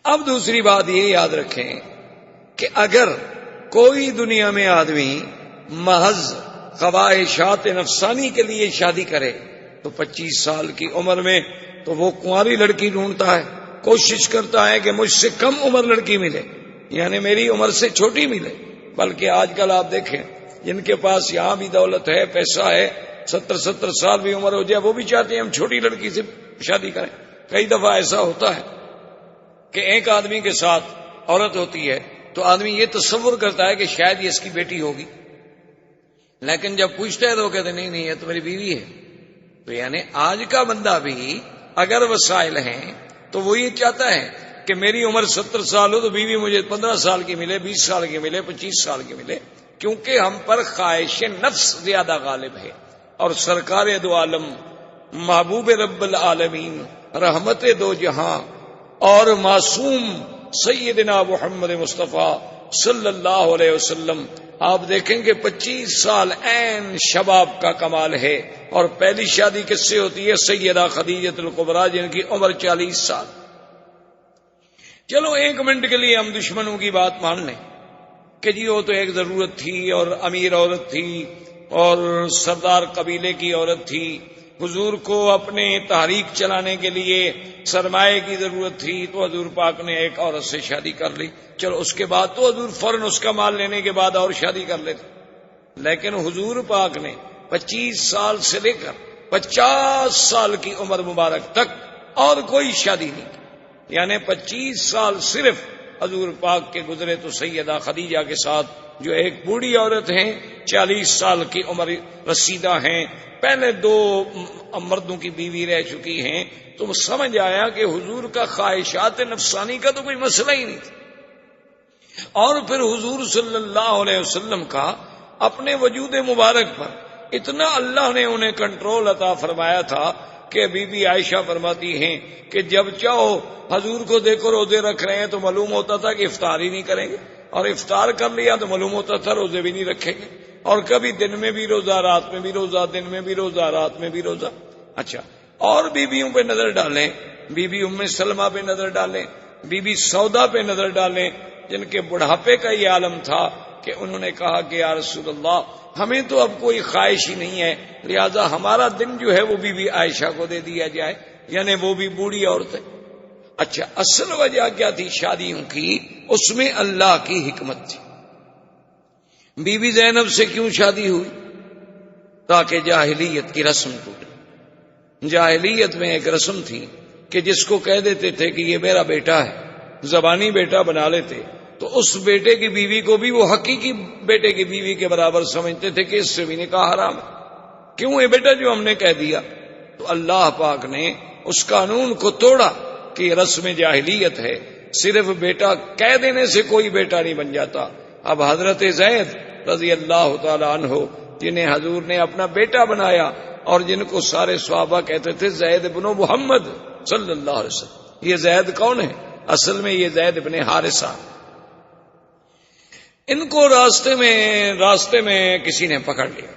اب دوسری بات یہ یاد رکھیں کہ اگر کوئی دنیا میں آدمی محض خواہشات نفسانی کے لیے شادی کرے تو 25 سال کی عمر میں تو وہ کنواری لڑکی ڈھونڈتا ہے، کوشش کرتا ہے کہ مجھ سے کم عمر لڑکی ملے، یعنی میری عمر سے چھوٹی ملے۔ بلکہ آج کل آپ دیکھیں جن کے پاس یہاں بھی دولت ہے، پیسہ ہے، 70 سال بھی عمر ہو جائے وہ بھی چاہتے ہیں ہم چھوٹی لڑکی سے شادی کریں۔ کئی دفعہ ایسا ہوتا ہے کہ ایک آدمی کے ساتھ عورت ہوتی ہے تو آدمی یہ تصور کرتا ہے کہ شاید یہ اس کی بیٹی ہوگی، لیکن جب پوچھتا ہے تو وہ کہتے نہیں یہ تو میری بیوی ہے۔ تو یعنی آج کا بندہ بھی اگر وسائل ہیں تو وہ یہ چاہتا ہے کہ میری عمر 70 سال ہو تو بیوی مجھے 15 سال کی ملے، 20 سال کی ملے، 25 سال کی ملے، کیونکہ ہم پر خواہش نفس زیادہ غالب ہے۔ اور سرکار دو عالم محبوب رب العالمین رحمت دو جہاں اور معصوم سیدنا محمد مصطفیٰ صلی اللہ علیہ وسلم، آپ دیکھیں کہ 25 سال عین شباب کا کمال ہے، اور پہلی شادی کس سے ہوتی ہے؟ سیدہ خدیجہ الکبریٰ جن کی عمر 40 سال۔ چلو ایک منٹ کے لیے ہم دشمنوں کی بات مان لیں کہ جی وہ تو ایک ضرورت تھی اور امیر عورت تھی اور سردار قبیلے کی عورت تھی، حضور کو اپنے تحریک چلانے کے لیے سرمایہ کی ضرورت تھی تو حضور پاک نے ایک عورت سے شادی کر لی، چلو اس کے بعد تو حضور فوراً اس کا مال لینے کے بعد اور شادی کر لیتے۔ لیکن حضور پاک نے 25 سال سے لے کر 50 سال کی عمر مبارک تک اور کوئی شادی نہیں کی، یعنی 25 سال صرف حضور پاک کے گزرے تو سیدہ خدیجہ کے ساتھ جو ایک بوڑھی عورت ہیں، 40 سال کی عمر رسیدہ ہیں، پہلے 2 مردوں کی بیوی رہ چکی ہیں، تو سمجھ آیا کہ حضور کا خواہشات نفسانی کا تو کوئی مسئلہ ہی نہیں تھا۔ اور پھر حضور صلی اللہ علیہ وسلم کا اپنے وجود مبارک پر اتنا اللہ نے انہیں کنٹرول عطا فرمایا تھا کہ بی بی عائشہ فرماتی ہیں کہ جب چاہو حضور کو دیکھو روزے رکھ رہے ہیں تو معلوم ہوتا تھا کہ افطار ہی نہیں کریں گے، اور افطار کر لیا تو معلوم ہوتا تھا روزے بھی نہیں رکھیں گے، اور کبھی دن میں بھی روزہ، رات میں بھی روزہ، دن میں بھی روزہ، رات میں بھی روزہ۔ اچھا، اور بیویوں پہ نظر ڈالیں، بی بی ام سلمہ پہ نظر ڈالیں، بی بی سودا پہ نظر ڈالیں، جن کے بڑھاپے کا یہ عالم تھا کہ انہوں نے کہا کہ یا رسول اللہ ہمیں تو اب کوئی خواہش ہی نہیں ہے، لہذا ہمارا دن جو ہے وہ بی بی عائشہ کو دے دیا جائے، یعنی وہ بھی بوڑھی عورت ہے۔ اچھا، اصل وجہ کیا تھی شادیوں کی؟ اس میں اللہ کی حکمت تھی۔ بی بی زینب سے کیوں شادی ہوئی؟ تاکہ جاہلیت کی رسم ٹوٹے۔ جاہلیت میں ایک رسم تھی کہ جس کو کہہ دیتے تھے کہ یہ میرا بیٹا ہے، زبانی بیٹا بنا لیتے، تو اس بیٹے کی بیوی کو بھی وہ حقیقی بیٹے کی بیوی کے برابر سمجھتے تھے کہ اس سے بھی نکاح حرام ہے۔ کیوں؟ یہ بیٹا جو ہم نے کہہ دیا، تو اللہ پاک نے اس قانون کو توڑا کہ یہ رسم جاہلیت ہے، صرف بیٹا کہہ دینے سے کوئی بیٹا نہیں بن جاتا۔ اب حضرت زید رضی اللہ تعالی عنہ جنہیں حضور نے اپنا بیٹا بنایا اور جن کو سارے صحابہ کہتے تھے زید بن محمد صلی اللہ علیہ وسلم، یہ زید کون ہے؟ اصل میں یہ زید بن حارثہ۔ ان کو راستے میں کسی نے پکڑ لیا۔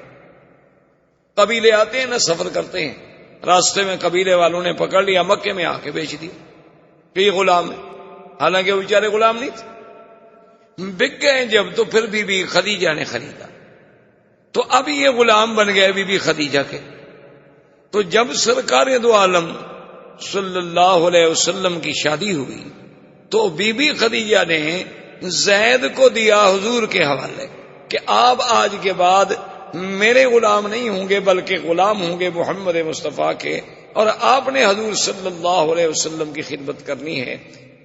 قبیلے آتے ہیں نا، سفر کرتے ہیں، راستے میں قبیلے والوں نے پکڑ لیا، مکے میں آ کے بیچ دیا کہ یہ غلام ہے، حالانکہ وہ بیچارے غلام نہیں تھے۔ بک گئے جب تو پھر بی بی خدیجہ نے خریدا، تو اب یہ غلام بن گئے بی بی خدیجہ کے۔ تو جب سرکار دو عالم صلی اللہ علیہ وسلم کی شادی ہوئی تو بی بی خدیجہ نے زید کو دیا حضور کے حوالے کہ آپ آج کے بعد میرے غلام نہیں ہوں گے بلکہ غلام ہوں گے محمد مصطفیٰ کے، اور آپ نے حضور صلی اللہ علیہ وسلم کی خدمت کرنی ہے۔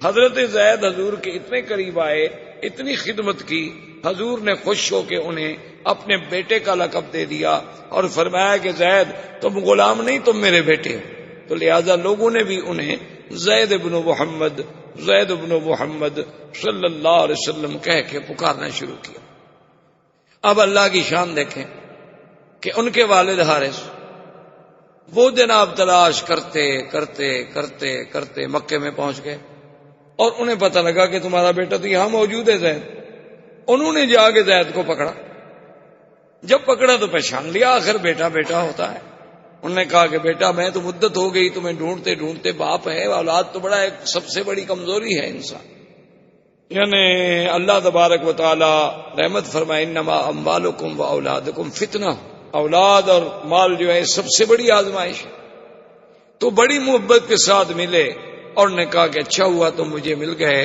حضرت زید حضور کے اتنے قریب آئے، اتنی خدمت کی، حضور نے خوش ہو کے انہیں اپنے بیٹے کا لقب دے دیا اور فرمایا کہ زید تم غلام نہیں، تم میرے بیٹے ہو۔ تو لہذا لوگوں نے بھی انہیں زید بن محمد، زید بن محمد صلی اللہ علیہ وسلم کہہ کے پکارنا شروع کیا۔ اب اللہ کی شان دیکھیں کہ ان کے والد حارث وہ جناب تلاش کرتے کرتے کرتے کرتے مکے میں پہنچ گئے، اور انہیں پتہ لگا کہ تمہارا بیٹا تو یہاں موجود ہے زید۔ انہوں نے جا کے زید کو پکڑا، جب پکڑا تو پہچان لیا، آخر بیٹا بیٹا ہوتا ہے۔ انہوں نے کہا کہ بیٹا میں تو مدت ہو گئی تمہیں ڈھونڈتے ڈھونڈتے، باپ ہے، اولاد تو بڑا ایک سب سے بڑی کمزوری ہے انسان. یعنی اللہ تبارک و تعالی رحمت فرمائے انما اموالکم و اولادکم فتنہ، اولاد اور مال جو ہے سب سے بڑی آزمائش ہے. تو بڑی محبت کے ساتھ ملے اور نے کہا کہ اچھا ہوا تم مجھے مل گئے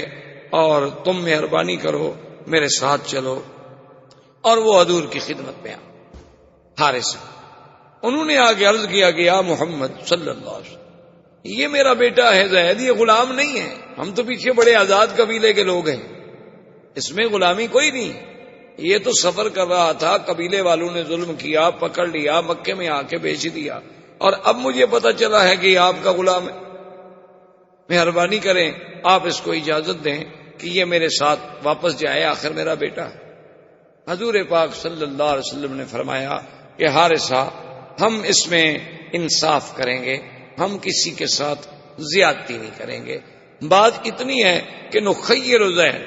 اور تم مہربانی کرو میرے ساتھ چلو. اور وہ حضور کی خدمت میں حارث، انہوں نے آگے عرض کیا کہ یا محمد صلی اللہ علیہ وسلم، یہ میرا بیٹا ہے زید، یہ غلام نہیں ہے. ہم تو پیچھے بڑے آزاد قبیلے کے لوگ ہیں، اس میں غلامی کوئی نہیں. یہ تو سفر کر رہا تھا، قبیلے والوں نے ظلم کیا، پکڑ لیا، مکے میں آ کے بیچ دیا، اور اب مجھے پتا چلا ہے کہ یہ آپ کا غلام ہے. مہربانی کریں آپ اس کو اجازت دیں کہ یہ میرے ساتھ واپس جائے، آخر میرا بیٹا ہے. حضور پاک صلی اللہ علیہ وسلم نے فرمایا کہ حارثہ، ہم اس میں انصاف کریں گے، ہم کسی کے ساتھ زیادتی نہیں کریں گے. بات اتنی ہے کہ نخیر زید،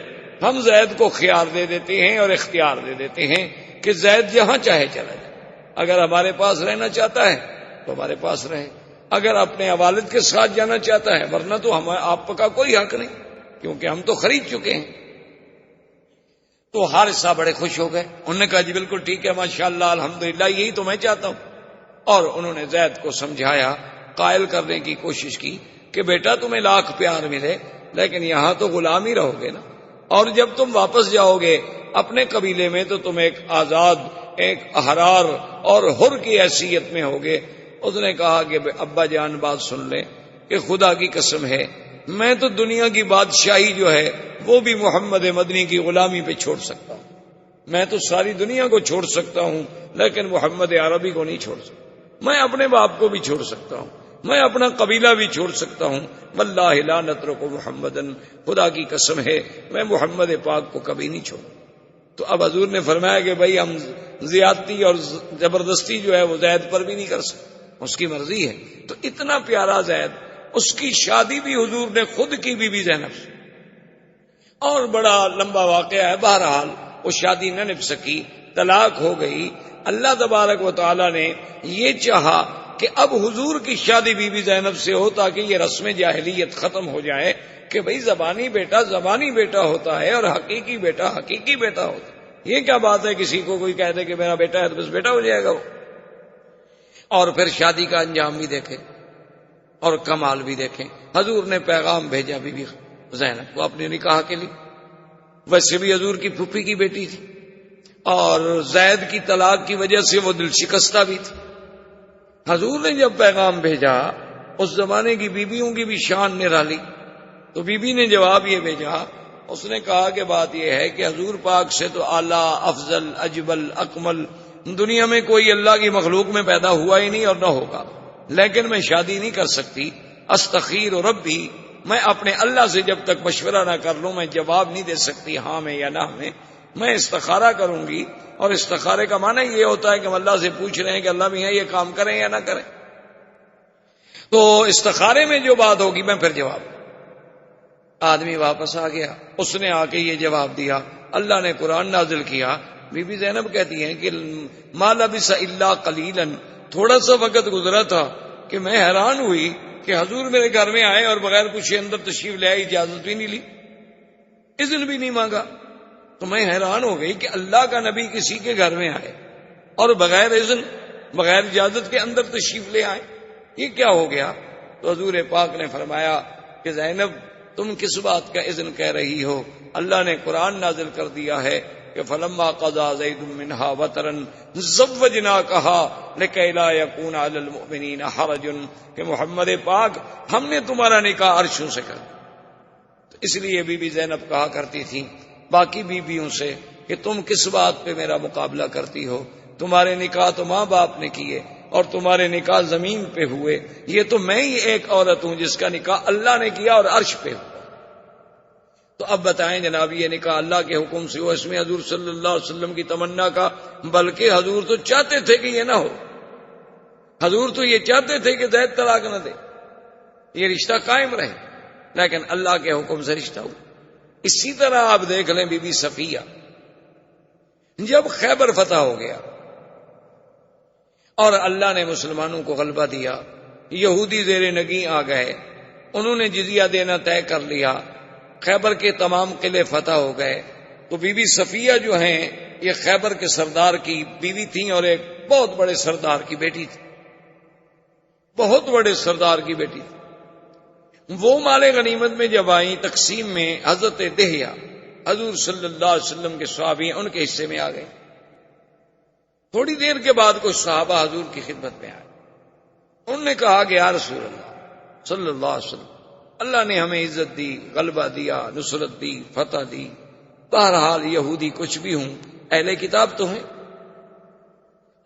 ہم زید کو خیار دے دیتے ہیں اور اختیار دے دیتے ہیں کہ زید جہاں چاہے چلا جائے. اگر ہمارے پاس رہنا چاہتا ہے تو ہمارے پاس رہے، اگر اپنے والد کے ساتھ جانا چاہتا ہے، ورنہ تو آپ کا کوئی حق نہیں، کیونکہ ہم تو خرید چکے ہیں. تو حارثہ بڑے خوش ہو گئے، انہوں نے کہا جی بالکل ٹھیک ہے، ماشاءاللہ الحمدللہ، یہی تو میں چاہتا ہوں. اور انہوں نے زید کو سمجھایا، قائل کرنے کی کوشش کی کہ بیٹا تمہیں لاکھ پیار ملے لیکن یہاں تو غلام ہی رہو گے نا، اور جب تم واپس جاؤ گے اپنے قبیلے میں تو تم ایک آزاد، ایک احرار اور حر کی حیثیت میں ہوگے. اس نے کہا کہ ابا جان بات سن لیں کہ خدا کی قسم ہے میں تو دنیا کی بادشاہی جو ہے وہ بھی محمد مدنی کی غلامی پہ چھوڑ سکتا ہوں. میں تو ساری دنیا کو چھوڑ سکتا ہوں لیکن محمد عربی کو نہیں چھوڑ سکتا. میں اپنے باپ کو بھی چھوڑ سکتا ہوں، میں اپنا قبیلہ بھی چھوڑ سکتا ہوں. واللہ لا نترک محمدن، خدا کی قسم ہے میں محمد پاک کو کبھی نہیں چھوڑوں. تو اب حضور نے فرمایا کہ بھائی ہم زیادتی اور زبردستی جو ہے وہ زید پر بھی نہیں کر سکتے، اس کی مرضی ہے. تو اتنا پیارا زید، اس کی شادی بھی حضور نے خود کی بی بی زینب سے، اور بڑا لمبا واقعہ ہے. بہرحال وہ شادی نہ نبھ سکی، طلاق ہو گئی. اللہ تبارک و تعالی نے یہ چاہا کہ اب حضور کی شادی بی بی زینب سے ہو تاکہ یہ رسم جاہلیت ختم ہو جائے کہ بھئی زبانی بیٹا زبانی بیٹا ہوتا ہے اور حقیقی بیٹا حقیقی بیٹا ہوتا ہے. یہ کیا بات ہے کسی کو کوئی کہہ دے کہ میرا بیٹا ہے تو بس بیٹا ہو جائے گا وہ. اور پھر شادی کا انجام بھی دیکھے اور کمال بھی دیکھیں. حضور نے پیغام بھیجا بی بی زینب کو اپنے نکاح کے لیے. ویسے بھی حضور کی پھوپھی کی بیٹی تھی اور زید کی طلاق کی وجہ سے وہ دل شکستہ بھی تھی. حضور نے جب پیغام بھیجا، اس زمانے کی بیویوں کی بھی شان نرالی. تو بی بی نے جواب یہ بھیجا، اس نے کہا کہ بات یہ ہے کہ حضور پاک سے تو اعلیٰ، افضل، اجمل، اکمل دنیا میں کوئی اللہ کی مخلوق میں پیدا ہوا ہی نہیں اور نہ ہوگا، لیکن میں شادی نہیں کر سکتی. استخیر ربی، میں اپنے اللہ سے جب تک مشورہ نہ کر لوں میں جواب نہیں دے سکتی ہاں میں یا نہ میں استخارہ کروں گی. اور استخارے کا معنی یہ ہوتا ہے کہ ہم اللہ سے پوچھ رہے ہیں کہ اللہ میاں یہ کام کریں یا نہ کریں. تو استخارے میں جو بات ہوگی میں پھر جواب. آدمی واپس آ گیا، اس نے آ کے یہ جواب دیا. اللہ نے قرآن نازل کیا. بی بی زینب کہتی ہیں کہ ما لبث الا قلیلا، تھوڑا سا وقت گزرا تھا کہ میں حیران ہوئی کہ حضور میرے گھر میں آئے اور بغیر پوچھے اندر تشریف لے آئے، اجازت بھی نہیں لی، اذن بھی نہیں مانگا. تو میں حیران ہو گئی کہ اللہ کا نبی کسی کے گھر میں آئے اور بغیر اذن، بغیر اجازت کے اندر تشریف لے آئے، یہ کیا ہو گیا؟ تو حضور پاک نے فرمایا کہ زینب تم کس بات کا اذن کہہ رہی ہو؟ اللہ نے قرآن نازل کر دیا ہے کہ فلما قضا زید منہا وطرا زوجناکہا لکی لا یکون علی المؤمنین حرج، کہ محمد پاک ہم نے تمہارا نکاح عرشوں سے کر. تو اس لیے بی بی زینب کہا کرتی تھی باقی بیویوں سے کہ تم کس بات پہ میرا مقابلہ کرتی ہو؟ تمہارے نکاح تو ماں باپ نے کیے اور تمہارے نکاح زمین پہ ہوئے، یہ تو میں ہی ایک عورت ہوں جس کا نکاح اللہ نے کیا اور عرش پہ ہوا. تو اب بتائیں جناب، یہ نکاح اللہ کے حکم سے ہو، اس میں حضور صلی اللہ علیہ وسلم کی تمنا کا، بلکہ حضور تو چاہتے تھے کہ یہ نہ ہو. حضور تو یہ چاہتے تھے کہ زید طلاق نہ دے، یہ رشتہ قائم رہے، لیکن اللہ کے حکم سے رشتہ ہوا. اسی طرح آپ دیکھ لیں بی بی صفیہ، جب خیبر فتح ہو گیا اور اللہ نے مسلمانوں کو غلبہ دیا، یہودی زیر نگیں آ گئے، انہوں نے جزیہ دینا طے کر لیا، خیبر کے تمام قلعے فتح ہو گئے۔ تو بی بی صفیہ جو ہیں یہ خیبر کے سردار کی بیوی تھیں اور ایک بہت بڑے سردار کی بیٹی تھی، بہت بڑے سردار کی بیٹی تھی۔ وہ مال غنیمت میں جب آئیں تقسیم میں، حضرت دہیہ حضور صلی اللہ علیہ وسلم کے صحابی ان کے حصے میں آ گئے۔ تھوڑی دیر کے بعد کچھ صحابہ حضور کی خدمت میں آئے، انہوں نے کہا کہ یا رسول اللہ صلی اللہ علیہ وسلم، اللہ نے ہمیں عزت دی، غلبہ دیا، نصرت دی، فتح دی، بہرحال یہودی کچھ بھی ہوں اہل کتاب تو ہیں،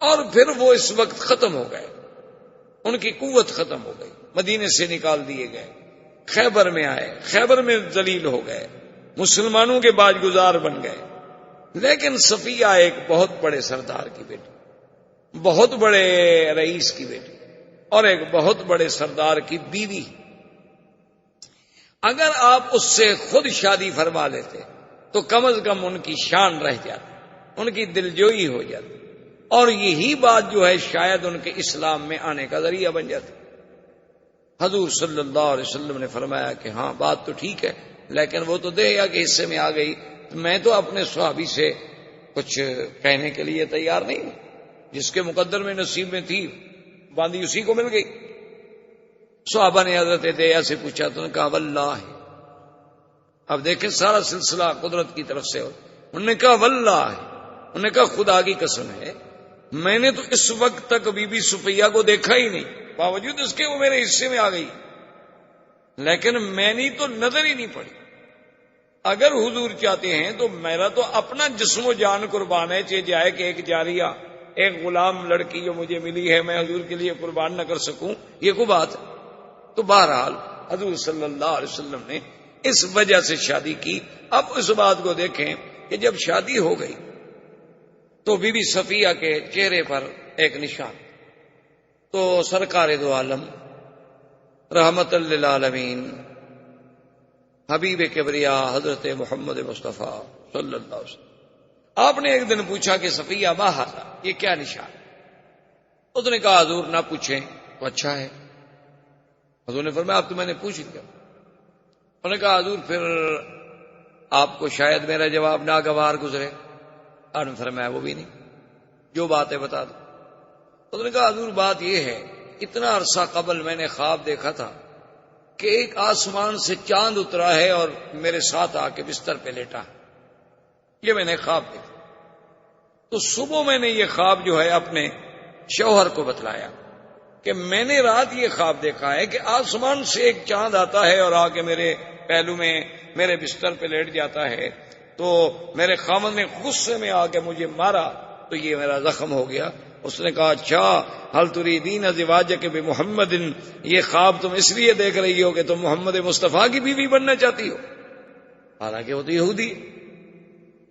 اور پھر وہ اس وقت ختم ہو گئے، ان کی قوت ختم ہو گئی، مدینے سے نکال دیے گئے، خیبر میں آئے، خیبر میں ذلیل ہو گئے، مسلمانوں کے باج گزار بن گئے۔ لیکن صفیہ ایک بہت بڑے سردار کی بیٹی، بہت بڑے رئیس کی بیٹی اور ایک بہت بڑے سردار کی بیوی، اگر آپ اس سے خود شادی فرما لیتے تو کم از کم ان کی شان رہ جاتی، ان کی دلجوئی ہو جاتی، اور یہی بات جو ہے شاید ان کے اسلام میں آنے کا ذریعہ بن جاتی۔ حضور صلی اللہ علیہ وسلم نے فرمایا کہ ہاں بات تو ٹھیک ہے، لیکن وہ تو دہیہ کے حصے میں آ گئی، میں تو اپنے صحابی سے کچھ کہنے کے لیے تیار نہیں ہوں، جس کے مقدر میں نصیب میں تھی باندھی اسی کو مل گئی۔ صحابہ نے حضرت دہیہ سے پوچھا تو نے کہا واللہ، اب دیکھیں سارا سلسلہ قدرت کی طرف سے، انہوں نے کہا واللہ، انہوں نے کہا خدا کی قسم ہے میں نے تو اس وقت تک بی بی صفیہ کو دیکھا ہی نہیں، باوجود اس کے وہ میرے حصے میں آ گئی، لیکن میں نے تو نظر ہی نہیں پڑی۔ اگر حضور چاہتے ہیں تو میرا تو اپنا جسم و جان قربان ہے، چاہے جائے کہ ایک جاریہ، ایک غلام لڑکی جو مجھے ملی ہے میں حضور کے لیے قربان نہ کر سکوں، یہ کوئی بات ہے؟ تو بہرحال حضور صلی اللہ علیہ وسلم نے اس وجہ سے شادی کی۔ اب اس بات کو دیکھیں کہ جب شادی ہو گئی تو بی بی صفیہ کے چہرے پر ایک نشان، تو سرکار دو عالم رحمت للعالمین حبیب کبریا حضرت محمد مصطفیٰ صلی اللہ علیہ وسلم، آپ نے ایک دن پوچھا کہ صفیہ ما ھذا، یہ کیا نشان؟ اس نے کہا حضور نہ پوچھیں تو اچھا ہے۔ حضور نے فرمایا اب تو میں نے پوچھ لیا۔ انہوں نے کہا حضور پھر آپ کو شاید میرا جواب ناگوار گزرے، آپ نے فرمایا وہ بھی نہیں، جو بات ہے بتا دو۔ انہوں نے کہا حضور بات یہ ہے، اتنا عرصہ قبل میں نے خواب دیکھا تھا کہ ایک آسمان سے چاند اترا ہے اور میرے ساتھ آ کے بستر پہ لیٹا، یہ میں نے خواب دیکھا۔ تو صبح میں نے یہ خواب جو ہے اپنے شوہر کو بتلایا کہ میں نے رات یہ خواب دیکھا ہے کہ آسمان سے ایک چاند آتا ہے اور آ کے میرے پہلو میں میرے بستر پہ لیٹ جاتا ہے، تو میرے خامد نے غصے میں آ کے مجھے مارا تو یہ میرا زخم ہو گیا۔ اس نے کہا اچھا حل تریدین ازواجک بمحمد، یہ خواب تم اس لیے دیکھ رہی ہو کہ تم محمد مصطفیٰ کی بیوی بننا چاہتی ہو، حالانکہ وہ تو یہودی۔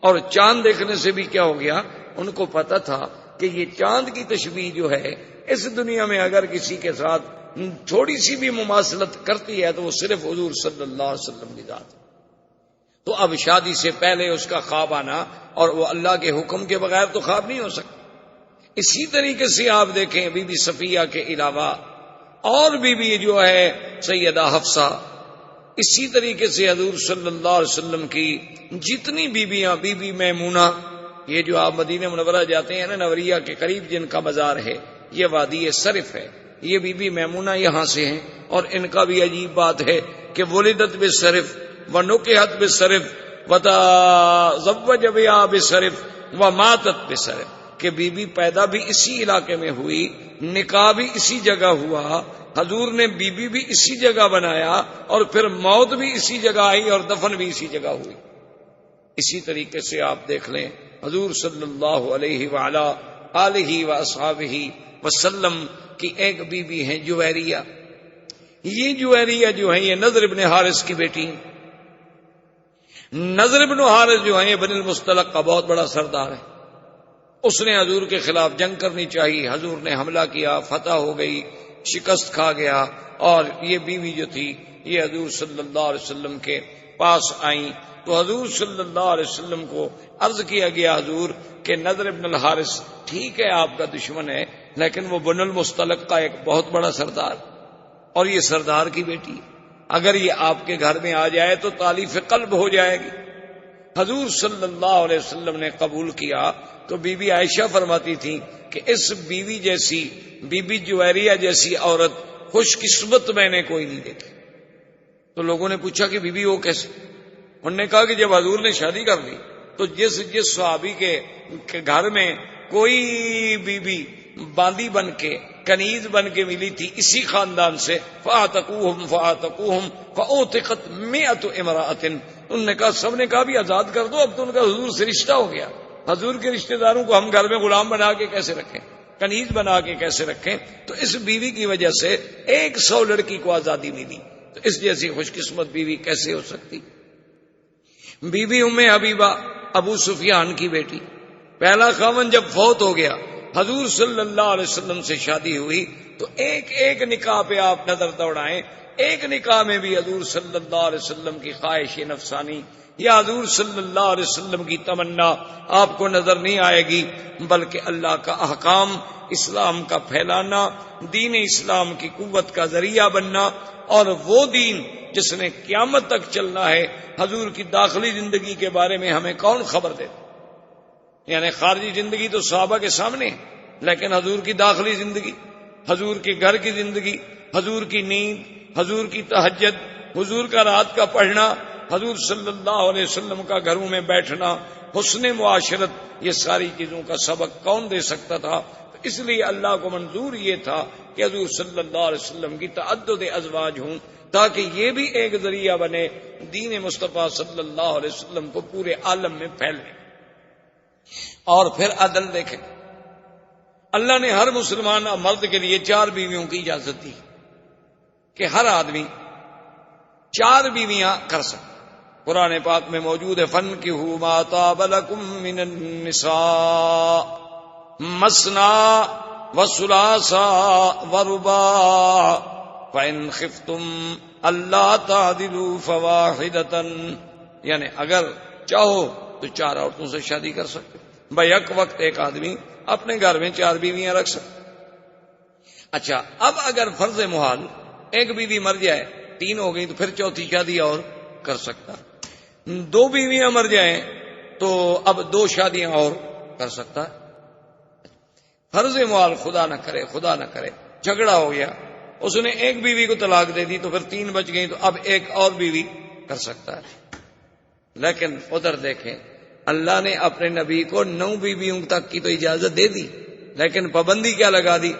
اور چاند دیکھنے سے بھی کیا ہو گیا، ان کو پتا تھا کہ یہ چاند کی تشبیہ جو ہے اس دنیا میں اگر کسی کے ساتھ تھوڑی سی بھی مماثلت کرتی ہے تو وہ صرف حضور صلی اللہ علیہ وسلم کی ذات۔ تو اب شادی سے پہلے اس کا خواب آنا اور وہ اللہ کے حکم کے بغیر تو خواب نہیں ہو سکتا۔ اسی طریقے سے آپ دیکھیں بی بی صفیہ کے علاوہ اور بی جو ہے سیدہ حفصہ، اسی طریقے سے حضور صلی اللہ علیہ وسلم کی جتنی بیویاں، بی بی میمونہ، یہ جو آپ مدینہ منورہ جاتے ہیں نا نوریہ کے قریب جن کا مزار ہے، یہ وادی صرف ہے، یہ بی بی میمونہ یہاں سے ہیں، اور ان کا بھی عجیب بات ہے کہ ولدت بصرف ونکحت بصرف وتزوج بها بصرف وماتت بصرف، کہ بی بی پیدا بھی اسی علاقے میں ہوئی، نکاح بھی اسی جگہ ہوا، حضور نے بی بی بھی اسی جگہ بنایا، اور پھر موت بھی اسی جگہ آئی اور دفن بھی اسی جگہ ہوئی۔ اسی طریقے سے آپ دیکھ لیں حضور صلی اللہ علیہ وعلا آلہ واصحابہ وسلم کی ایک بی بی ہیں جویریہ، یہ جویریہ جو ہیں یہ نضر بن حارث کی بیٹی ہیں۔ نضر بن حارث جو ہیں یہ بنی المصطلق کا بہت بڑا سردار ہے، اس نے حضور کے خلاف جنگ کرنی چاہی، حضور نے حملہ کیا، فتح ہو گئی، شکست کھا گیا، اور یہ بیوی جو تھی یہ حضور صلی اللہ علیہ وسلم کے پاس آئیں تو حضور صلی اللہ علیہ وسلم کو عرض کیا گیا حضور کہ نضر بن الحارث ٹھیک ہے آپ کا دشمن ہے، لیکن وہ بن المستلق کا ایک بہت بڑا سردار، اور یہ سردار کی بیٹی ہے، اگر یہ آپ کے گھر میں آ جائے تو تالیف قلب ہو جائے گی۔ حضور صلی اللہ علیہ وسلم نے قبول کیا تو بی بی عائشہ فرماتی تھی کہ اس بیوی جیسی، بی بی جویریہ جیسی عورت خوش قسمت میں نے کوئی نہیں دیکھی۔ تو لوگوں نے پوچھا کہ بی بی وہ کیسے؟ انہوں نے کہا کہ جب حضور نے شادی کر لی تو جس صحابی کے گھر میں کوئی بی بی باندی بن کے، کنیز بن کے ملی تھی اسی خاندان سے، فَآتَقُوهُمْ فَأُوتِقَتْ مِئَةُ امْرَأَةٍ، انہوں نے کہا، سب نے کہا بھی آزاد کر دو، اب تو ان کا حضور سے رشتہ ہو گیا، حضور کے رشتہ داروں کو ہم گھر میں غلام بنا کے کیسے رکھیں، کنیز بنا کے کیسے رکھیں؟ تو اس بیوی کی وجہ سے 100 لڑکی کو آزادی ملی، تو اس جیسی خوش قسمت بیوی کیسے ہو سکتی؟ بی بی ام حبیبہ ابو سفیان کی بیٹی، پہلا خاوند جب فوت ہو گیا، حضور صلی اللہ علیہ وسلم سے شادی ہوئی تو ایک ایک نکاح پہ آپ نظر دوڑائیں، ایک نکاح میں بھی حضور صلی اللہ علیہ وسلم کی خواہش نفسانی یا حضور صلی اللہ علیہ وسلم کی تمنا آپ کو نظر نہیں آئے گی، بلکہ اللہ کا احکام، اسلام کا پھیلانا، دین اسلام کی قوت کا ذریعہ بننا، اور وہ دین جس نے قیامت تک چلنا ہے۔ حضور کی داخلی زندگی کے بارے میں ہمیں کون خبر دے؟ یعنی خارجی زندگی تو صحابہ کے سامنے، لیکن حضور کی داخلی زندگی، حضور کے گھر کی زندگی، حضور کی نیند، حضور کی تہجد، حضور کا رات کا پڑھنا، حضور صلی اللہ علیہ وسلم کا گھروں میں بیٹھنا، حسن معاشرت، یہ ساری چیزوں کا سبق کون دے سکتا تھا؟ اس لیے اللہ کو منظور یہ تھا کہ حضور صلی اللہ علیہ وسلم کی تعدد ازواج ہوں، تاکہ یہ بھی ایک ذریعہ بنے دین مصطفیٰ صلی اللہ علیہ وسلم کو پورے عالم میں پھیلنے۔ اور پھر عدل دیکھیں، اللہ نے ہر مسلمان مرد کے لیے 4 بیویوں کی اجازت دی کہ ہر آدمی 4 بیویاں کر سکتا۔ قرآن پاک میں موجود ہے، فَانكِحُوا مَا طَابَ لَكُم مِّنَ النِّسَاءِ مَثْنَىٰ وَثُلَاثَ وَرُبَاعَ فَإِنْ خِفْتُمْ أَلَّا تَعْدِلُوا فَوَاحِدَةً، یعنی اگر چاہو تو 4 عورتوں سے شادی کر سکتے، بھائی یک وقت ایک آدمی اپنے گھر میں 4 بیویاں رکھ سکتے۔ اچھا، اب اگر فرض محال ایک بیوی مر جائے، 3 ہو گئی، تو پھر چوتھی شادی اور کر سکتا۔ 2 بیویاں مر جائیں تو اب 2 شادیاں اور کر سکتا ہے۔ فرض محال خدا نہ کرے جھگڑا ہو گیا، اس نے ایک بیوی کو طلاق دے دی تو پھر 3 بچ گئی، تو اب ایک اور بیوی کر سکتا ہے۔ لیکن ادھر دیکھیں، اللہ نے اپنے نبی کو 9 بیویوں تک کی تو اجازت دے دی، لیکن پابندی کیا لگا دی؟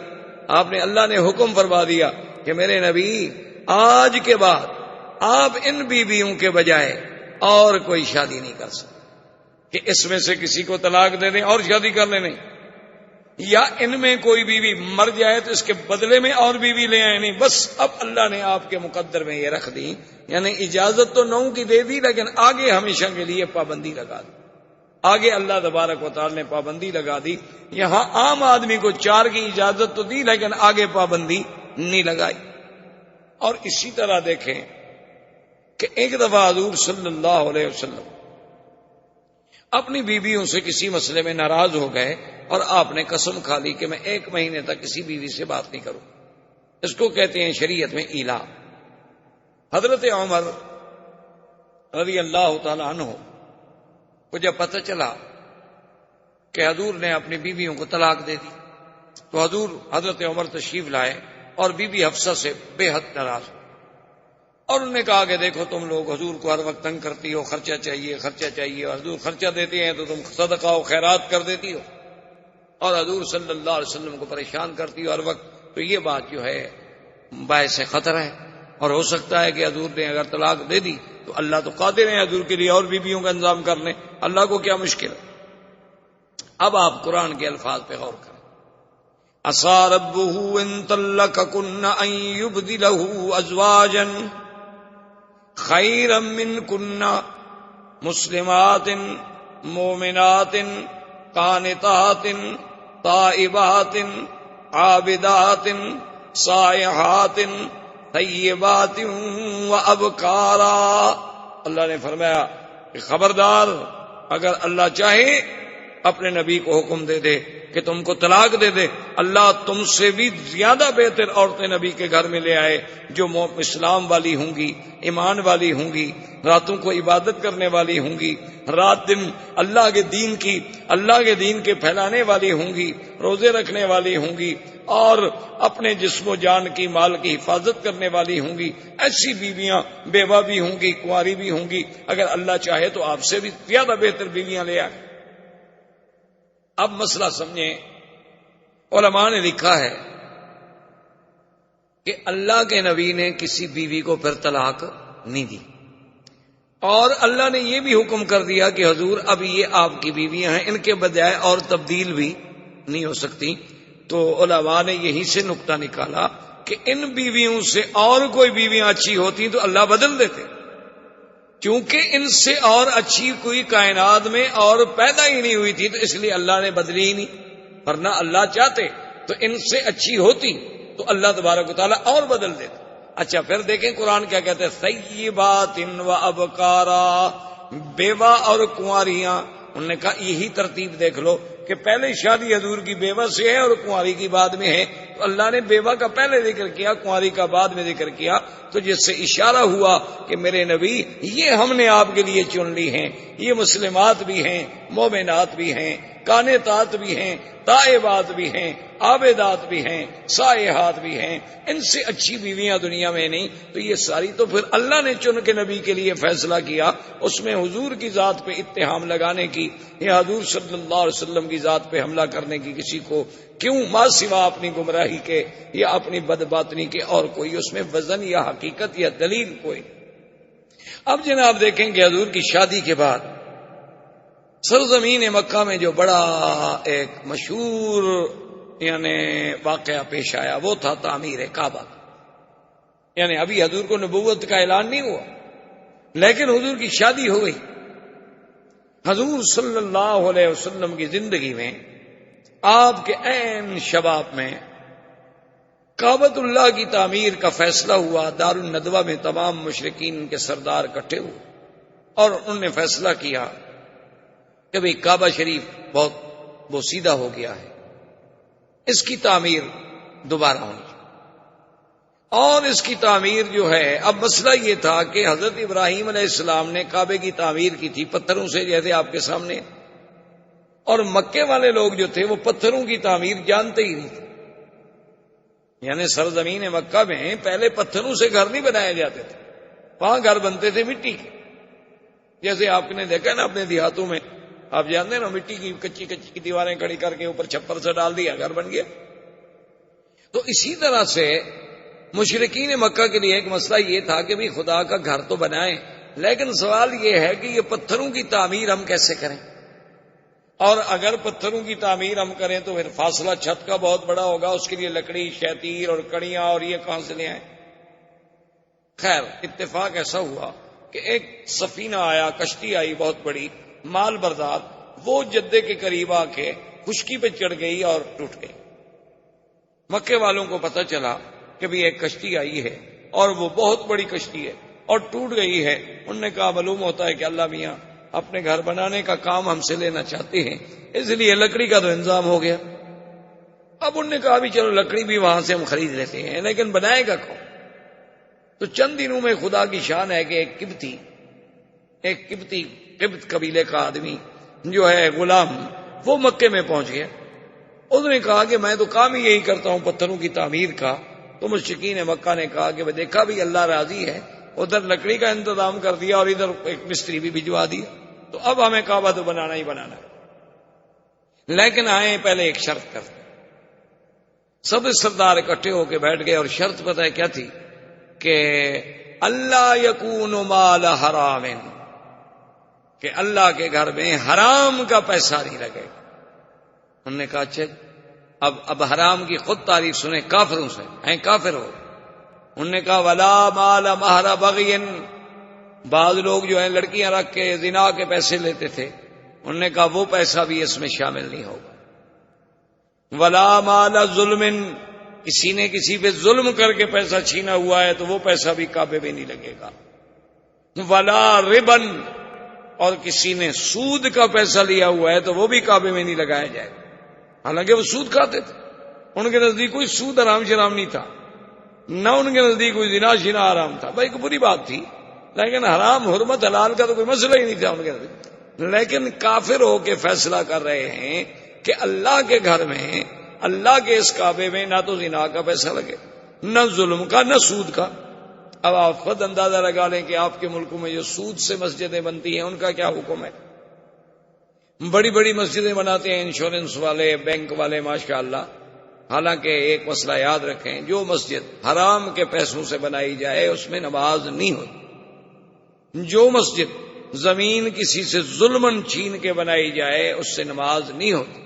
اللہ نے حکم فرما دیا کہ میرے نبی آج کے بعد آپ ان بیویوں کے بجائے اور کوئی شادی نہیں کر سکتے، کہ اس میں سے کسی کو طلاق دے دیں اور شادی کر لیں، نہیں، یا ان میں کوئی بیوی مر جائے تو اس کے بدلے میں اور بیوی لے آئے، نہیں، بس اب اللہ نے آپ کے مقدر میں یہ رکھ دی، یعنی اجازت تو 9 کی دے دی، لیکن آگے ہمیشہ کے لیے پابندی لگا دی۔ آگے اللہ تبارک و تعالی نے پابندی لگا دی۔ یہاں عام آدمی کو 4 کی اجازت تو دی، لیکن آگے پابندی نہیں لگائی۔ اور اسی طرح دیکھیں کہ ایک دفعہ حضور صلی اللہ علیہ وسلم اپنی بیویوں سے کسی مسئلے میں ناراض ہو گئے، اور آپ نے قسم کھا لی کہ میں 1 مہینے تک کسی بیوی سے بات نہیں کروں۔ اس کو کہتے ہیں شریعت میں ایلا۔ حضرت عمر رضی اللہ تعالی عنہ کو جب پتہ چلا کہ حضور نے اپنی بیویوں کو طلاق دے دی، تو حضرت عمر تشریف لائے اور بی بی حفصہ سے بے حد ناراض، اور انہوں نے کہا کہ دیکھو تم لوگ حضور کو ہر وقت تنگ کرتی ہو، خرچہ چاہیے، اور حضور خرچہ دیتے ہیں تو تم صدقہ و خیرات کر دیتی ہو، اور حضور صلی اللہ علیہ وسلم کو پریشان کرتی ہو ہر وقت، تو یہ بات جو ہے باعث خطرہ ہے، اور ہو سکتا ہے کہ حضور نے اگر طلاق دے دی تو اللہ تو قادر ہے حضور کے لیے اور بیویوں کا انتظام کر لیں، اللہ کو کیا مشکل ہے۔ اب آپ قرآن کے الفاظ پہ غور کریں، عَصَىٰ رَبُّهُ إِن طَلَّقَكُنَّ أَن يُبْدِلَهُ أَزْوَاجًا خَيْرًا مِّنكُنَّ مُسْلِمَاتٍ مُؤْمِنَاتٍ قَانِتَاتٍ تَائِبَاتٍ عَابِدَاتٍ سَائِحَاتٍ طیبات و ابکارا۔ اللہ نے فرمایا کہ خبردار، اگر اللہ چاہے اپنے نبی کو حکم دے دے کہ تم کو طلاق دے دے، اللہ تم سے بھی زیادہ بہتر عورتیں نبی کے گھر میں لے آئے جو اسلام والی ہوں گی، ایمان والی ہوں گی، راتوں کو عبادت کرنے والی ہوں گی، رات دن اللہ کے دین کے پھیلانے والی ہوں گی، روزے رکھنے والی ہوں گی، اور اپنے جسم و جان کی مال کی حفاظت کرنے والی ہوں گی۔ ایسی بیویاں بیوہ بھی ہوں گی، کنواری بھی ہوں گی، اگر اللہ چاہے تو آپ سے بھی زیادہ بہتر بیویاں لے آئے۔ اب مسئلہ سمجھیں، علماء نے لکھا ہے کہ اللہ کے نبی نے کسی بیوی کو پھر طلاق نہیں دی، اور اللہ نے یہ بھی حکم کر دیا کہ حضور اب یہ آپ کی بیویاں ہیں، ان کے بجائے اور تبدیل بھی نہیں ہو سکتی۔ تو علماء نے یہیں سے نقطہ نکالا کہ ان بیویوں سے اور کوئی بیویاں اچھی ہوتی تو اللہ بدل دیتے، کیونکہ ان سے اور اچھی کوئی کائنات میں اور پیدا ہی نہیں ہوئی تھی، تو اس لیے اللہ نے بدلی ہی نہیں، ورنہ اللہ چاہتے تو ان سے اچھی ہوتی تو اللہ تبارک و تعالیٰ اور بدل دیتے۔ اچھا پھر دیکھیں قرآن کیا کہتے ہیں، سیبات و ابکارا، بیوہ اور کنواریاں۔ انہوں نے کہا یہی ترتیب دیکھ لو کہ پہلے شادی حضور کی بیوہ سے ہے اور کنواری کی بعد میں ہے، تو اللہ نے بیوہ کا پہلے ذکر کیا، کنواری کا بعد میں ذکر کیا، تو جس سے اشارہ ہوا کہ میرے نبی یہ ہم نے آپ کے لیے چن لی ہیں، یہ مسلمات بھی ہیں، مومنات بھی ہیں، قانتات بھی ہیں، تائبات بھی ہیں، عابدات بھی ہیں، سائحات بھی ہیں، ان سے اچھی بیویاں دنیا میں نہیں۔ تو یہ ساری تو پھر اللہ نے چن کے نبی کے لیے فیصلہ کیا، اس میں حضور کی ذات پہ اتہام لگانے کی یا حضور صلی اللہ علیہ وسلم کی ذات پہ حملہ کرنے کی کسی کو کیوں، ما سوا اپنی گمراہی کے یا اپنی بدباطنی کے اور کوئی اس میں وزن یا حقیقت یا دلیل کوئی۔ اب جناب دیکھیں کہ حضور کی شادی کے بعد سرزمین مکہ میں جو بڑا ایک مشہور یعنی واقعہ پیش آیا وہ تھا تعمیر کعبہ۔ یعنی ابھی حضور کو نبوت کا اعلان نہیں ہوا، لیکن حضور کی شادی ہو گئی۔ حضور صلی اللہ علیہ وسلم کی زندگی میں آپ کے عین شباب میں کعبۃ اللہ کی تعمیر کا فیصلہ ہوا۔ دار الندوہ میں تمام مشرکین کے سردار اکٹھے ہوئے اور انہوں نے فیصلہ کیا کہ بھئی کعبہ شریف بہت بوسیدہ ہو گیا ہے، اس کی تعمیر دوبارہ ہونی چاہیے۔ اور اس کی تعمیر جو ہے، اب مسئلہ یہ تھا کہ حضرت ابراہیم علیہ السلام نے کعبے کی تعمیر کی تھی پتھروں سے، جیسے آپ کے سامنے، اور مکے والے لوگ جو تھے وہ پتھروں کی تعمیر جانتے ہی نہیں تھے۔ یعنی سرزمین مکہ میں پہلے پتھروں سے گھر نہیں بنائے جاتے تھے، وہاں گھر بنتے تھے مٹی کے، جیسے آپ نے دیکھا نا اپنے دیہاتوں میں، آپ جانتے ہیں نا، مٹی کی کچی کی دیواریں کھڑی کر کے اوپر چھپر سے ڈال دیا، گھر بن گیا۔ تو اسی طرح سے مشرکین مکہ کے لیے ایک مسئلہ یہ تھا کہ بھی خدا کا گھر تو بنائیں، لیکن سوال یہ ہے کہ یہ پتھروں کی تعمیر ہم کیسے کریں، اور اگر پتھروں کی تعمیر ہم کریں تو پھر فاصلہ چھت کا بہت بڑا ہوگا، اس کے لیے لکڑی، شیطیر اور کڑیاں اور یہ کہاں سے لے آئیں۔ خیر اتفاق ایسا ہوا کہ ایک سفینہ آیا، کشتی آئی بہت بڑی مال بردار، وہ جدے کے قریب آ کے خشکی پہ چڑھ گئی اور ٹوٹ گئی۔ مکے والوں کو پتہ چلا کہ بھی ایک کشتی آئی ہے اور وہ بہت بڑی کشتی ہے اور ٹوٹ گئی ہے۔ انہوں نے کہا معلوم ہوتا ہے کہ اللہ میاں اپنے گھر بنانے کا کام ہم سے لینا چاہتے ہیں، اس لیے لکڑی کا تو انتظام ہو گیا۔ اب انہوں نے کہا بھی چلو لکڑی بھی وہاں سے ہم خرید لیتے ہیں، لیکن بنائے گا کون؟ تو چند دنوں میں خدا کی شان ہے کہ ایک قبط قبیلے کا آدمی جو ہے غلام، وہ مکے میں پہنچ گیا۔ اس نے کہا کہ میں تو کام ہی یہی کرتا ہوں پتھروں کی تعمیر کا۔ تو مشرکین مکہ نے کہا کہ دیکھا بھی اللہ راضی ہے، ادھر لکڑی کا انتظام کر دیا اور ادھر ایک مستری بھی بھجوا دیا، تو اب ہمیں کعبہ تو بنانا ہی بنانا ہے، لیکن آئے پہلے ایک شرط کرتے۔ سب سردار اکٹھے ہو کے بیٹھ گئے اور شرط پتہ ہے کیا تھی کہ اللہ یکون مال حرام، کہ اللہ کے گھر میں حرام کا پیسہ نہیں لگے گا۔ انہوں نے کہا اچھا، اب حرام کی خود تعریف سنیں کافروں سے، ہیں کافر ہو۔ انہوں نے کہا ولا مال مہر بغی، بعض لوگ جو ہیں لڑکیاں رکھ کے زنا کے پیسے لیتے تھے، انہوں نے کہا وہ پیسہ بھی اس میں شامل نہیں ہوگا۔ ولا مال ظلم، کسی نے کسی پہ ظلم کر کے پیسہ چھینا ہوا ہے تو وہ پیسہ بھی کعبے میں نہیں لگے گا۔ ولا ربن، اور کسی نے سود کا پیسہ لیا ہوا ہے تو وہ بھی کعبے میں نہیں لگایا جائے گا۔ حالانکہ وہ سود کھاتے تھے، ان کے نزدیک کوئی سود حرام شرام نہیں تھا، نہ ان کے نزدیک کوئی زنا شنا حرام تھا، بھائی ایک بری بات تھی، لیکن حرام حرمت حلال کا تو کوئی مسئلہ ہی نہیں تھا ان کے نزدیک۔ لیکن کافر ہو کے فیصلہ کر رہے ہیں کہ اللہ کے گھر میں، اللہ کے اس کعبے میں نہ تو زنا کا پیسہ لگے، نہ ظلم کا، نہ سود کا۔ اب آپ خود اندازہ لگا لیں کہ آپ کے ملکوں میں جو سود سے مسجدیں بنتی ہیں ان کا کیا حکم ہے۔ بڑی بڑی مسجدیں بناتے ہیں انشورنس والے، بینک والے، ماشاءاللہ۔ حالانکہ ایک مسئلہ یاد رکھیں، جو مسجد حرام کے پیسوں سے بنائی جائے اس میں نماز نہیں ہوتی، جو مسجد زمین کسی سے ظلمن چھین کے بنائی جائے اس سے نماز نہیں ہوتی،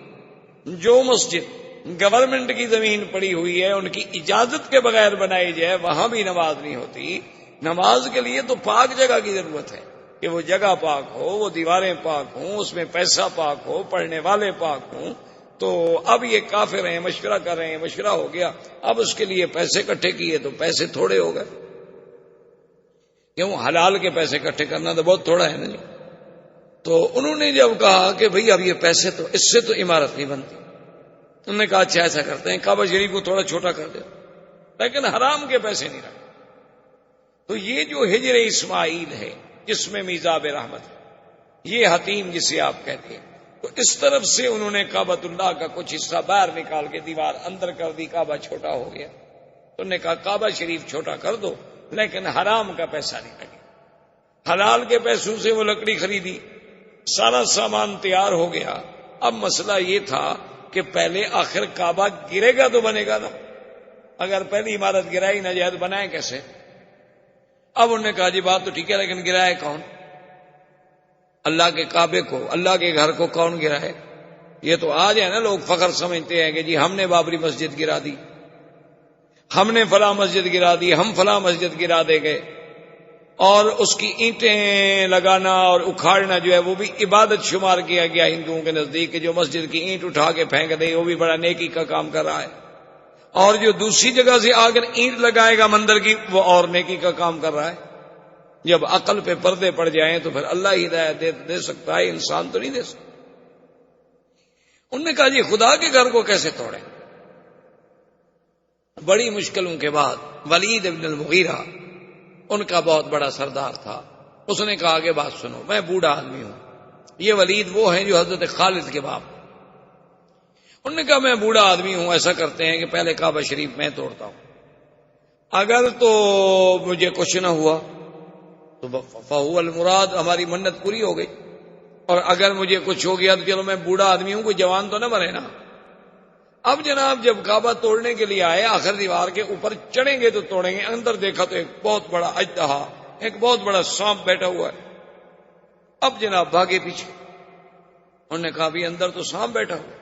جو مسجد گورنمنٹ کی زمین پڑی ہوئی ہے ان کی اجازت کے بغیر بنائی جائے وہاں بھی نماز نہیں ہوتی۔ نماز کے لیے تو پاک جگہ کی ضرورت ہے کہ وہ جگہ پاک ہو، وہ دیواریں پاک ہوں، اس میں پیسہ پاک ہو، پڑھنے والے پاک ہوں۔ تو اب یہ کافر ہیں، مشورہ کر رہے ہیں، مشورہ ہو گیا، اب اس کے لیے پیسے اکٹھے کیے تو پیسے تھوڑے ہو گئے، کیوں؟ حلال کے پیسے اکٹھے کرنا تو بہت تھوڑا ہے نا جی۔ تو انہوں نے جب کہا کہ بھئی اب یہ پیسے تو اس سے تو عمارت نہیں بنتی، انہوں نے کہا اچھا ایسا کرتے ہیں کعبہ شریف کو تھوڑا چھوٹا کر دے، لیکن حرام کے پیسے نہیں رکھتے۔ تو یہ جو ہجر اسماعیل ہے جس میں میزاب رحمت ہے، یہ حتیم جسے آپ کہتے ہیں، تو اس طرف سے انہوں نے کعبۃ اللہ کا کچھ حصہ باہر نکال کے دیوار اندر کر دی، کعبہ چھوٹا ہو گیا۔ تو انہوں نے کہا کعبہ شریف چھوٹا کر دو لیکن حرام کا پیسہ نہیں لگے۔ حلال کے پیسوں سے وہ لکڑی خریدی، سارا سامان تیار ہو گیا۔ اب مسئلہ یہ تھا کہ پہلے آخر کعبہ گرے گا تو بنے گا نا، اگر پہلی عمارت گرائی نہ جائے تو بنائے کیسے؟ اب انہوں نے کہا جی بات تو ٹھیک ہے لیکن گرائے کون؟ اللہ کے کعبے کو، اللہ کے گھر کو کون گرائے؟ یہ تو آج ہے نا لوگ فخر سمجھتے ہیں کہ جی ہم نے بابری مسجد گرا دی، ہم نے فلاں مسجد گرا دی، ہم فلاں مسجد گرا دے گئے، اور اس کی اینٹیں لگانا اور اکھاڑنا جو ہے وہ بھی عبادت شمار کیا گیا ہندوؤں کے نزدیک، کہ جو مسجد کی اینٹ اٹھا کے پھینک دے وہ بھی بڑا نیکی کا کام کر رہا ہے، اور جو دوسری جگہ سے آ کر اینٹ لگائے گا مندر کی وہ اور نیکی کا کام کر رہا ہے۔ جب عقل پہ پردے پڑ جائیں تو پھر اللہ ہی ہدایت دے سکتا ہے، انسان تو نہیں دے سکتا۔ انہوں نے کہا جی خدا کے گھر کو کیسے توڑیں؟ بڑی مشکلوں کے بعد ولید ابن المغیرہ ان کا بہت بڑا سردار تھا، اس نے کہا کہ بات سنو، میں بوڑھا آدمی ہوں، یہ ولید وہ ہیں جو حضرت خالد کے باپ۔ انہوں نے کہا میں بوڑھا آدمی ہوں، ایسا کرتے ہیں کہ پہلے کعبہ شریف میں توڑتا ہوں، اگر تو مجھے کچھ نہ ہوا تو فہو المراد، ہماری منت پوری ہو گئی، اور اگر مجھے کچھ ہو گیا تو چلو میں بوڑھا آدمی ہوں، کوئی جوان تو نہ مرے نا۔ اب جناب جب کعبہ توڑنے کے لیے آئے، آخر دیوار کے اوپر چڑھیں گے تو توڑیں گے، اندر دیکھا تو ایک بہت بڑا اژدہا، ایک بہت بڑا سانپ بیٹھا ہوا ہے۔ اب جناب بھاگے پیچھے، انہوں نے کہا بھی اندر تو سانپ بیٹھا ہوا،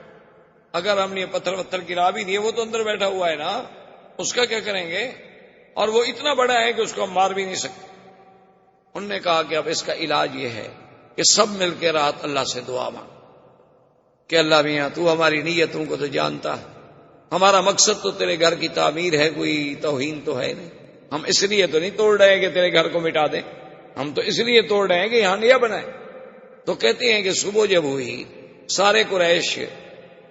اگر ہم نے پتھر وتھر گرا بھی دیے وہ تو اندر بیٹھا ہوا ہے نا، اس کا کیا کریں گے؟ اور وہ اتنا بڑا ہے کہ اس کو ہم مار بھی نہیں سکتے۔ انہوں نے کہا کہ اب اس کا علاج یہ ہے کہ سب مل کے رات اللہ سے دعا مانگ کہ اللہ میاں تو ہماری نیتوں کو تو جانتا ہے، ہمارا مقصد تو تیرے گھر کی تعمیر ہے، کوئی توہین تو ہے نہیں، ہم اس لیے تو نہیں توڑ رہے کہ تیرے گھر کو مٹا دیں، ہم تو اس لیے توڑ رہے ہیں کہ یہاں نیا بنائے۔ تو کہتے ہیں کہ صبح جب ہوئی سارے قریش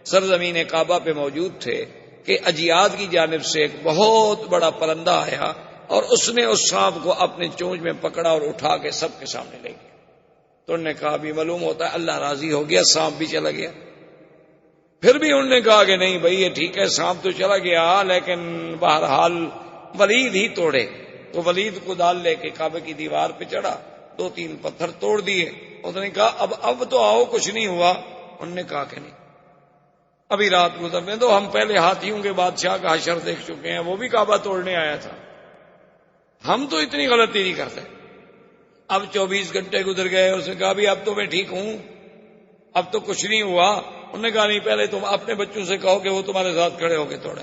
سرزمین کعبہ پہ موجود تھے کہ اجیاد کی جانب سے ایک بہت بڑا پرندہ آیا اور اس نے اس سانپ کو اپنے چونچ میں پکڑا اور اٹھا کے سب کے سامنے لے گیا۔ تو انہوں نے کہا بھی معلوم ہوتا ہے اللہ راضی ہو گیا، سانپ بھی چلا گیا۔ پھر بھی انہوں نے کہا کہ نہیں بھائی یہ ٹھیک ہے، سانپ تو چلا گیا لیکن بہرحال ولید ہی توڑے۔ تو ولید کو دال لے کے کعبے کی دیوار پہ چڑھا، 2-3 پتھر توڑ دیے۔ اس نے کہا اب تو آؤ، کچھ نہیں ہوا۔ انہوں نے کہا کہ نہیں، ابھی رات گزرنے دو، ہم پہلے ہاتھیوں کے بادشاہ کا حشر دیکھ چکے ہیں، وہ بھی کعبہ توڑنے آیا تھا، ہم تو اتنی غلطی نہیں کرتے۔ اب 24 گھنٹے گزر گئے، اس نے کہا بھی اب تو میں ٹھیک ہوں، اب تو کچھ نہیں ہوا۔ انہوں نے کہا نہیں، پہلے تم اپنے بچوں سے کہو کہ وہ تمہارے ساتھ کھڑے ہو کے توڑے۔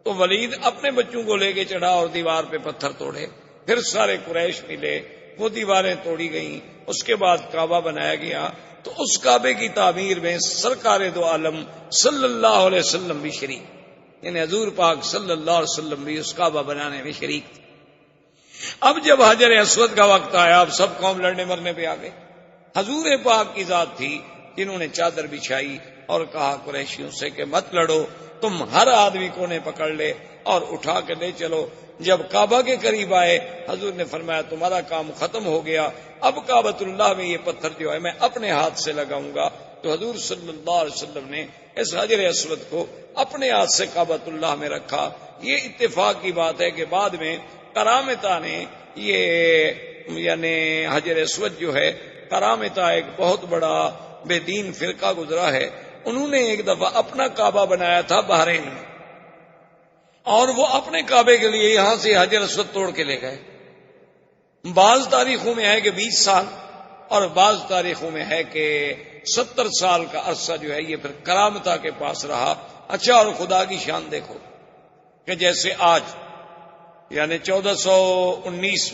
تو ولید اپنے بچوں کو لے کے چڑھا اور دیوار پہ پتھر توڑے، پھر سارے قریش ملے، وہ دیواریں توڑی گئیں، اس کے بعد کعبہ بنایا گیا۔ تو اس کعبے کی تعمیر میں سرکار دو عالم صلی اللہ علیہ وسلم بھی شریک، یعنی حضور پاک صلی اللہ علیہ وسلم بھی اس کعبہ بنانے میں شریک تھے۔ اب جب حجر اسود کا وقت آیا، اب سب قوم لڑنے مرنے پہ آ گئے۔ حضور پاک کی ذات تھی جنہوں نے چادر بچھائی، اور کہا قریشیوں سے کہ مت لڑو، تم ہر آدمی کو نے پکڑ لے اور اٹھا کے لے چلو۔ جب کعبہ کے قریب آئے حضور نے فرمایا تمہارا کام ختم ہو گیا، اب کعبۃ اللہ میں یہ پتھر جو ہے میں اپنے ہاتھ سے لگاؤں گا۔ تو حضور صلی اللہ علیہ وسلم نے اس حجر اسود کو اپنے ہاتھ سے کعبۃ اللہ میں رکھا۔ یہ اتفاق کی بات ہے کہ بعد میں کرامتا نے یہ یعنی حجر اسود جو ہے، کرامتا ایک بہت بڑا بے دین فرقہ گزرا ہے، انہوں نے ایک دفعہ اپنا کعبہ بنایا تھا بحرین میں، اور وہ اپنے کعبے کے لیے یہاں سے حجر اسود توڑ کے لے گئے۔ بعض تاریخوں میں ہے کہ 20 سال اور بعض تاریخوں میں ہے کہ 70 سال کا عرصہ جو ہے یہ پھر کرامتا کے پاس رہا۔ اچھا، اور خدا کی شان دیکھو کہ جیسے آج یعنی 1419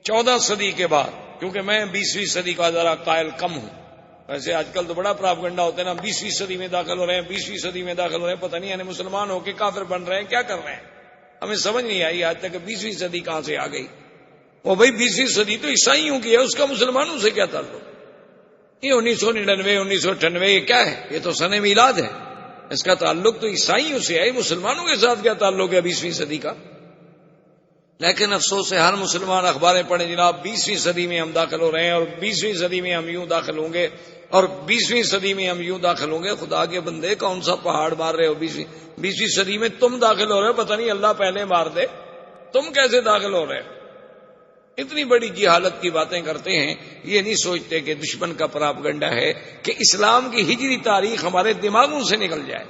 14 صدی کے بعد، کیونکہ میں 20ویں صدی کا ذرا قائل کم ہوں، ویسے آج کل تو بڑا پراپگنڈا ہوتا ہے نا، 20ویں صدی میں داخل ہو رہے ہیں، 20ویں صدی میں داخل ہو رہے ہیں، پتہ نہیں یعنی مسلمان ہو کے کافر بن رہے ہیں، کیا کر رہے ہیں، ہمیں سمجھ نہیں آئی آج تک کہ 20ویں صدی کہاں سے آ گئی۔ وہ بھائی 20ویں صدی تو عیسائیوں کی ہے، اس کا مسلمانوں سے کیا تعلق؟ یہ 1999 1998 یہ کیا ہے؟ یہ تو سن میلاد ہے، اس کا تعلق تو عیسائیوں سے ہے، مسلمانوں کے ساتھ کیا تعلق ہے 20ویں صدی کا؟ لیکن افسوس ہے ہر مسلمان اخباریں پڑھیں جناب 20ویں صدی میں ہم داخل ہو رہے ہیں اور 20ویں صدی میں ہم یوں داخل ہوں گے اور 20ویں صدی میں ہم یوں داخل ہوں گے۔ خدا کے بندے کون سا پہاڑ مار رہے ہو؟ 20ویں صدی میں تم داخل ہو رہے ہو، پتہ نہیں اللہ پہلے مار دے، تم کیسے داخل ہو رہے ہو؟ اتنی بڑی جہالت کی باتیں کرتے ہیں، یہ نہیں سوچتے کہ دشمن کا پراپگنڈا ہے کہ اسلام کی ہجری تاریخ ہمارے دماغوں سے نکل جائے،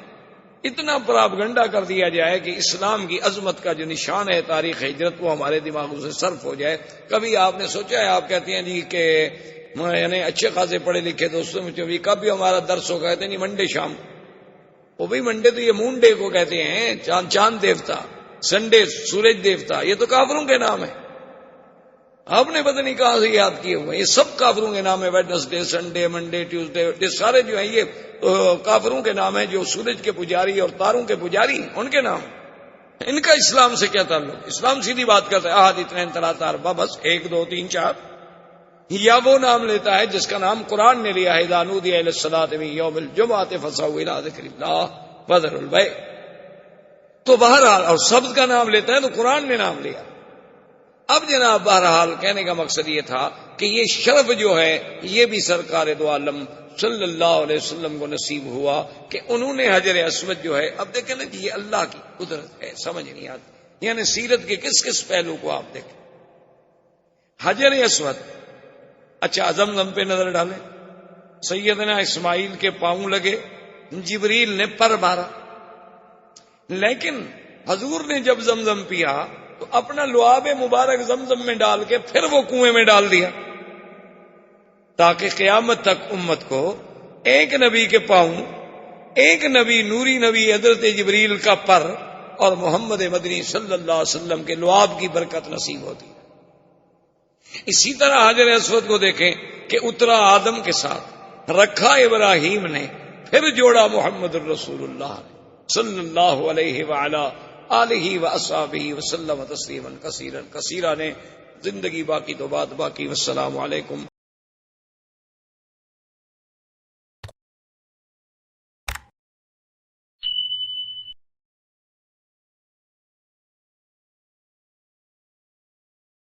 اتنا پراپگنڈا کر دیا جائے کہ اسلام کی عظمت کا جو نشان ہے تاریخ ہجرت وہ ہمارے دماغوں سے صرف ہو جائے۔ کبھی آپ نے سوچا ہے، آپ کہتے ہیں جی کہ یعنی اچھے خاصے پڑھے لکھے دوستوں میں کب بھی ہمارا درس ہو، کہتے ہیں نہیں منڈے شام، وہ بھی منڈے تو یہ مونڈے کو کہتے ہیں، چاند دیوتا، سنڈے سورج دیوتا، یہ تو کافروں کے نام ہے، آپ نے پتہ نہیں کہاں سے یاد کیے ہوئے، یہ سب کافروں کے نام ہے، ویڈنسڈے سنڈے منڈے ٹیوزڈے، یہ سارے جو ہیں یہ کافروں کے نام ہیں، جو سورج کے پجاری اور تاروں کے پجاری ان کے نام، ان کا اسلام سے کیا تعلق؟ اسلام سیدھی بات کرتا ہے احد اثنین ثلاثہ اربعہ، بس 1 2 3 4، یا وہ نام لیتا ہے جس کا نام قرآن نے لیا ہے، اذا نودی للصلاۃ من یوم الجمعۃ فاسعوا الی ذکر اللہ وذروا البیع، تو بہرحال اور سبت کا نام لیتا ہے تو قرآن نے نام لیا۔ اب جناب بہرحال کہنے کا مقصد یہ تھا کہ یہ شرف جو ہے یہ بھی سرکار دو عالم صلی اللہ علیہ وسلم کو نصیب ہوا کہ انہوں نے حجر اسود جو ہے، اب دیکھیں نا یہ اللہ کی قدرت ہے، سمجھ نہیں آتی، یعنی سیرت کے کس کس پہلو کو آپ دیکھیں۔ حجر اسود، اچھا زمزم پہ نظر ڈالیں، سیدنا اسماعیل کے پاؤں لگے، جبریل نے پر مارا، لیکن حضور نے جب زمزم پیا تو اپنا لعاب مبارک زمزم میں ڈال کے پھر وہ کنویں میں ڈال دیا، تاکہ قیامت تک امت کو ایک نبی کے پاؤں، ایک نبی نوری نبی حضرت جبریل کا پر اور محمد مدنی صلی اللہ علیہ وسلم کے لعاب کی برکت نصیب ہوتی۔ اسی طرح حجر اسود کو دیکھیں کہ اترا آدم کے ساتھ، رکھا ابراہیم نے، پھر جوڑا محمد الرسول اللہ صلی اللہ علیہ وآلہ آلہ واصحابہ وسلم تسلیما کثیرا کثیرا نے۔ زندگی باقی تو بات باقی، والسلام علیکم